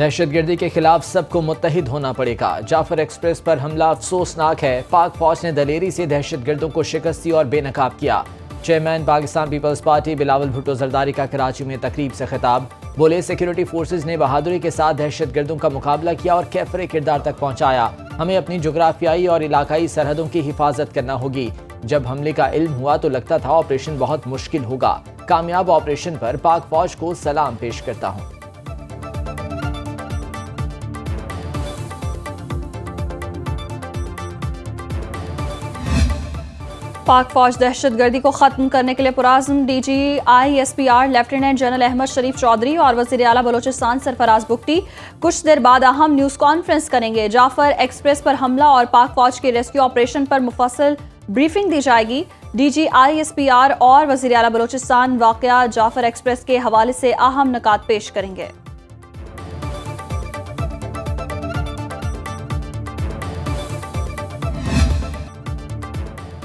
दहशतगर्दी के खिलाफ सबको मुत्तहिद होना पड़ेगा। जाफर एक्सप्रेस पर हमला अफसोसनाक है। पाक फौज ने दलेरी से दहशतगर्दों को शिकस्त दी और बेनकाब किया। चेयरमैन पाकिस्तान पीपल्स पार्टी बिलावल भुट्टो जरदारी का कराची में तकरीब से खिताब। बोले, सिक्योरिटी फोर्सेज ने बहादुरी के साथ दहशतगर्दों का मुकाबला किया और कैफरे किरदार तक पहुंचाया। हमें अपनी जोग्राफियाई और इलाकाई सरहदों की हिफाजत करना होगी। जब हमले का इल्म हुआ तो लगता था ऑपरेशन बहुत मुश्किल होगा। कामयाब ऑपरेशन पर पाक फौज को सलाम पेश करता हूं। पाक फौज दहशतगर्दी को खत्म करने के लिए पुराज़्म DG ISPR lieutenant general Ahmed Sharif Chaudhry और वज़ीर आला बलोचिस्तान सरफराज बुगटी कुछ देर बाद अहम न्यूज़ कॉन्फ्रेंस करेंगे। जाफर एक्सप्रेस पर हमला और पाक फौज के रेस्क्यू ऑपरेशन पर मुफस्सल ब्रीफिंग दी जाएगी। DG ISPR और वज़ीर आला बलोचिस्तान वाक़या जाफर एक्सप्रेस के हवाले से अहम निकात पेश करेंगे।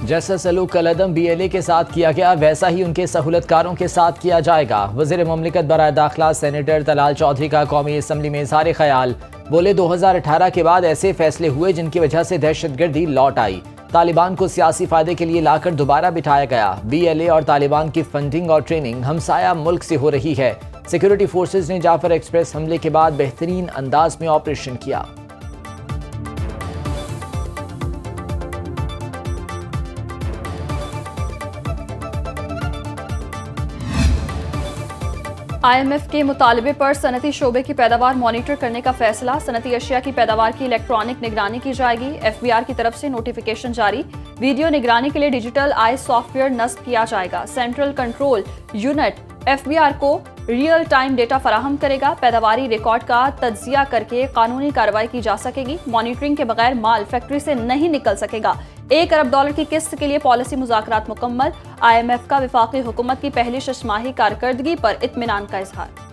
जैसा सलूक कलअदम BLA के साथ किया गया वैसा ही उनके सहूलतकारों के साथ किया जाएगा। वज़ीर मुमलिकत बराए दाखिला सेनेटर तलाल चौधरी का कौमी असम्बली में इज़हार ख्याल। बोले, 2018 के बाद ऐसे फैसले हुए जिनकी वजह से दहशतगर्दी लौट आई। तालिबान को सियासी फायदे के लिए लाकर दोबारा बिठाया गया। BLA और तालिबान की फंडिंग और ट्रेनिंग हमसाया मुल्क से हो रही है। सिक्योरिटी फोर्सेज ने जाफर एक्सप्रेस हमले के बाद बेहतरीन अंदाज में ऑपरेशन किया। IMF के मुतालबे पर सनती शोबे की पैदावार मॉनिटर करने का फैसला। सनती अशिया की पैदावार की इलेक्ट्रॉनिक निगरानी की जाएगी। FBR की तरफ से नोटिफिकेशन जारी। वीडियो निगरानी के लिए डिजिटल आई सॉफ्टवेयर नस्ब किया जाएगा। सेंट्रल कंट्रोल यूनिट FBR को रियल टाइम डेटा फराहम करेगा। पैदावारी रिकॉर्ड का तज्जिया करके कानूनी कार्रवाई की जा सकेगी। मॉनिटरिंग के बगैर माल फैक्ट्री से नहीं निकल सकेगा। $1 अरब की किस्त के लिए पॉलिसी मुज़ाकरात मुकम्मल। IMF का वफाकी हुकूमत की पहली शशमाही कारकर्दगी पर इत्मीनान का इजहार।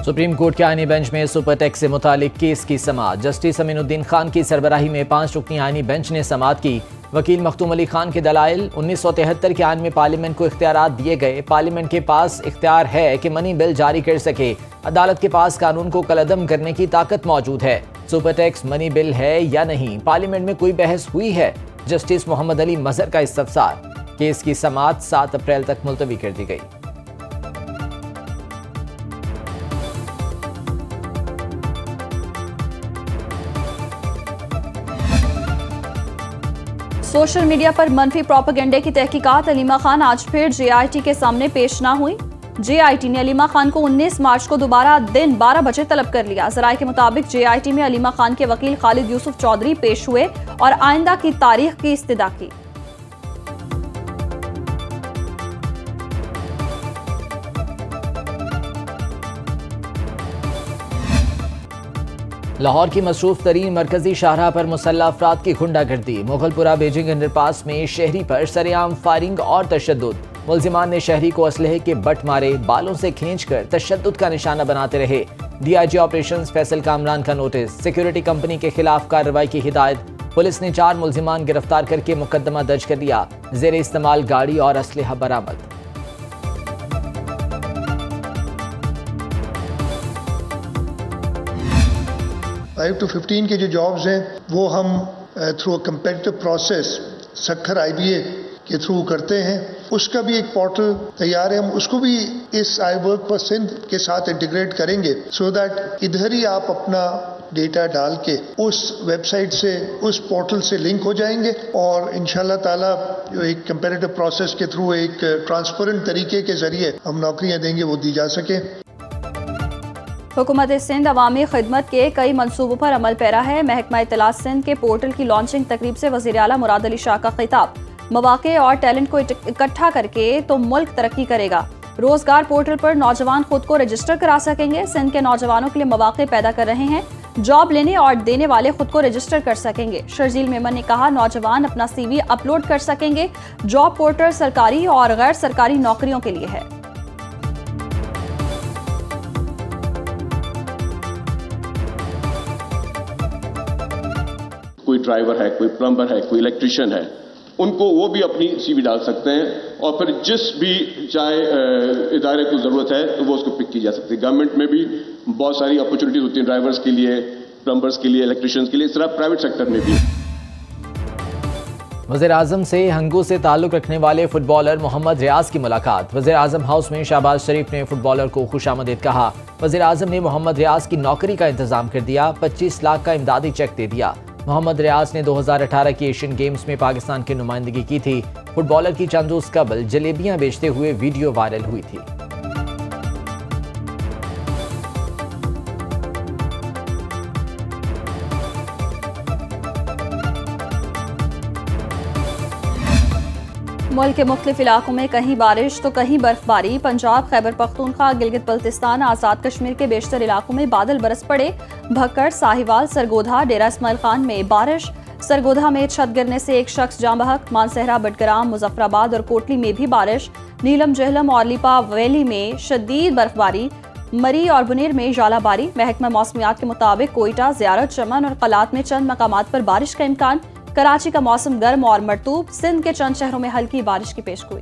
सुप्रीम कोर्ट के आईनी बेंच में सुपर टैक्स से मुतालिक केस की समाअत। जस्टिस अमीनुद्दीन खान की सरबराही में 5 रुकनी आईनी बेंच ने समाअत की। वकील मखदूम अली खान के दलाइल, 1973 के आइन में पार्लियामेंट को इख्तियारात दिए गए। पार्लियामेंट के पास इख्तियार है कि मनी बिल जारी कर सके। अदालत के पास कानून को कलअदम करने की ताकत मौजूद है। सुपर टैक्स मनी बिल है या नहीं, पार्लियामेंट में कोई बहस हुई है? जस्टिस मोहम्मद अली मजहर का इस्तफसार। केस की समाअत 7 अप्रैल तक मुलतवी कर दी गई। सोशल मीडिया पर मनफी प्रोपेगेंडे की तहकीकात। अलीमा खान आज फिर JIT के सामने पेश ना हुई। JIT ने अलीमा खान को 19 मार्च को दोबारा दिन 12 बजे तलब कर लिया। ज़राए के मुताबिक JIT में अलीमा खान के वकील खालिद यूसुफ चौधरी पेश हुए और आइंदा की तारीख की इस्तदा की। लाहौर की मसरूफ तरीन मरकजी शाहराह पर मुसल्लह अफराद की गुंडागर्दी। मुगलपुरा बेजिंग अंडरपास में शहरी पर सरेआम फायरिंग और तशद्दुद। मुल्जिमान ने शहरी को असलहे के बट मारे, बालों से खींचकर तशद्दुद का निशाना बनाते रहे। DIG ऑपरेशंस फैसल कामरान का नोटिस। सिक्योरिटी कंपनी के खिलाफ कार्रवाई की हिदायत। पुलिस ने 4 मुल्जिमान गिरफ्तार करके मुकदमा दर्ज कर दिया। जेर इस्तेमाल गाड़ी और असलहा बरामद। 5 to 15 के जो जॉब्स हैं वो हम through competitive process Sukkur IBA के थ्रू करते हैं। उसका भी एक पोर्टल तैयार है, हम उसको भी इस आई वर्क पर सिंध के साथ इंटीग्रेट करेंगे सो दैट इधर ही आप अपना डेटा डाल के उस वेबसाइट से, उस पोर्टल से लिंक हो जाएंगे और इंशाल्लाह ताला जो एक कंपेटिटिव प्रोसेस के थ्रू एक ट्रांसपेरेंट तरीके के जरिए हम नौकरियां देंगे वो दी जा सके। हुकूमत सिंध अवामी खिदमत के कई मनसूबों पर अमल पैरा है। महकमा इत्तलात सिंध के पोर्टल की लॉन्चिंग तकरीब से वज़ीर आला मुराद अली शाह का खिताब। मौक़े और टैलेंट को इकट्ठा करके तो मुल्क तरक्की करेगा। रोजगार पोर्टल पर नौजवान खुद को रजिस्टर करा सकेंगे। सिंध के नौजवानों के लिए मौक़े पैदा कर रहे हैं। जॉब लेने और देने वाले खुद को रजिस्टर कर सकेंगे। शर्जील मेमन ने कहा, नौजवान अपना CV अपलोड कर सकेंगे। जॉब पोर्टल सरकारी और गैर सरकारी नौकरियों के लिए है। कोई ड्राइवर है, कोई प्लम्बर है, कोई इलेक्ट्रिशियन है उनको वो भी अपनी सीवी डाल सकते हैं और फिर जिस भी चाहे इदारे को ज़रूरत है तो वो उसको पिक की जा सकती है। गवर्नमेंट में भी बहुत सारी अपॉर्चुनिटीज होती हैं, ड्राइवर्स के लिए, प्लम्बर्स के लिए, इलेक्ट्रिशियंस के लिए, इस तरह प्राइवेट सेक्टर में भी। वज़ीर-ए-आज़म से हंगू से ताल्लुक़ रखने वाले फुटबॉलर मोहम्मद रियाज की मुलाकात। वज़ीर-ए-आज़म हाउस में शहबाज शरीफ ने फुटबॉलर को खुशामदीद कहा। वज़ीर-ए-आज़म ने मोहम्मद रियाज की नौकरी का इंतजाम कर दिया, 25 लाख का इमदादी चेक दे दिया। मोहम्मद रियाज ने 2018 की एशियन गेम्स में पाकिस्तान की नुमाइंदगी की थी। फुटबॉलर की चंद रोज कबल जलेबियां बेचते हुए वीडियो वायरल हुई थी। मुल्क के मुख्तलिफ इलाकों में कहीं बारिश तो कहीं बर्फबारी। पंजाब, खैबर पख्तूनख्वा, गिलगित बल्तिस्तान, आज़ाद कश्मीर के बेशतर इलाकों में बादल बरस पड़े। भक्कड़, साहिवाल, सरगोधा, डेरा इस्माइल खान में बारिश। सरगोधा में छत गिरने से एक शख्स जाँ बहक। मानसहरा, बडग्राम, मुजफ्फराबाद और कोटली में भी बारिश। नीलम, जहलम और लिपा वैली में शदीद बर्फबारी। मरी और बुनेर में जालाबारी। महकमा मौसमियात के मुताबिक कोयटा, ज़ियारत, चमन और कलात में चंद मकामात पर बारिश का इम्कान। कराची का मौसम गर्म और मरतूब। सिंध के चंद शहरों में हल्की बारिश की पेशगोई।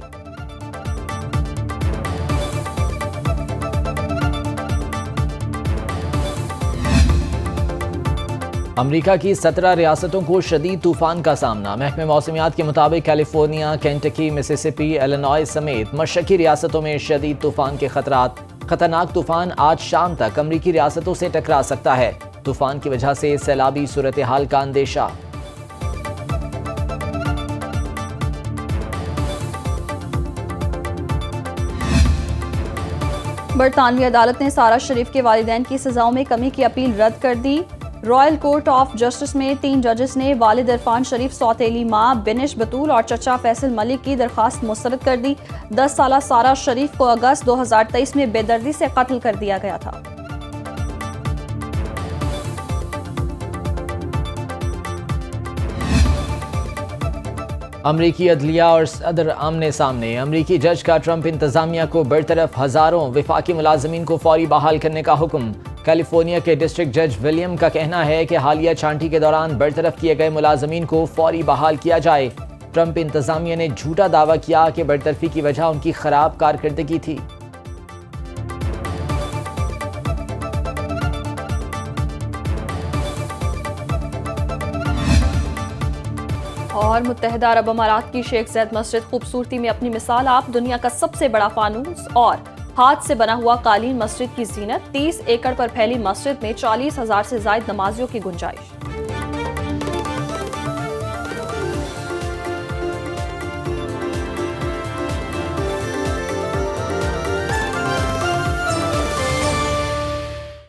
अमरीका की 17 रियासतों को शदीद तूफान का सामना। महकमे मौसमियात के मुताबिक कैलिफोर्निया, केंटकी, मिसिसिपी, इलिनॉय समेत मशरकी रियासतों में शदीद तूफान के खतरात। खतरनाक तूफान आज शाम तक अमरीकी रियासतों से टकरा सकता है। तूफान की वजह से सैलाबी सूरत हाल का अंदेशा। बरतानवी अदालत ने सारा शरीफ के वालिदैन की सजाओं में कमी की अपील रद्द कर दी। रॉयल कोर्ट ऑफ जस्टिस में 3 जजेस ने वालिद इरफान शरीफ, सौतेली मां बिनिश बतूल और चचा फैसल मलिक की दरखास्त मुस्तरद कर दी। 10 साला सारा शरीफ को अगस्त 2023 में बेदर्दी से कत्ल कर दिया गया था। अमरीकी अदलिया और सदर आमने सामने। अमरीकी जज का ट्रंप इंतजामिया को बरतरफ हजारों विफाकी मुलाजमीन को फौरी बहाल करने का हुक्म। कैलिफोर्निया के डिस्ट्रिक्ट जज विलियम का कहना है कि हालिया छांटी के दौरान बरतरफ किए गए मुलाजमीन को फौरी बहाल किया जाए। ट्रंप इंतजामिया ने झूठा दावा किया कि बरतरफी की वजह उनकी खराब कारकर्दगी थी। और मुत्तहिदा अरब अमारात की शेख ज़ैद मस्जिद खूबसूरती में अपनी मिसाल आप। दुनिया का सबसे बड़ा फानूस और हाथ से बना हुआ कालीन मस्जिद की जीनत। 30 एकड़ पर फैली मस्जिद में 40,000 से ज्यादा नमाजियों की गुंजाइश।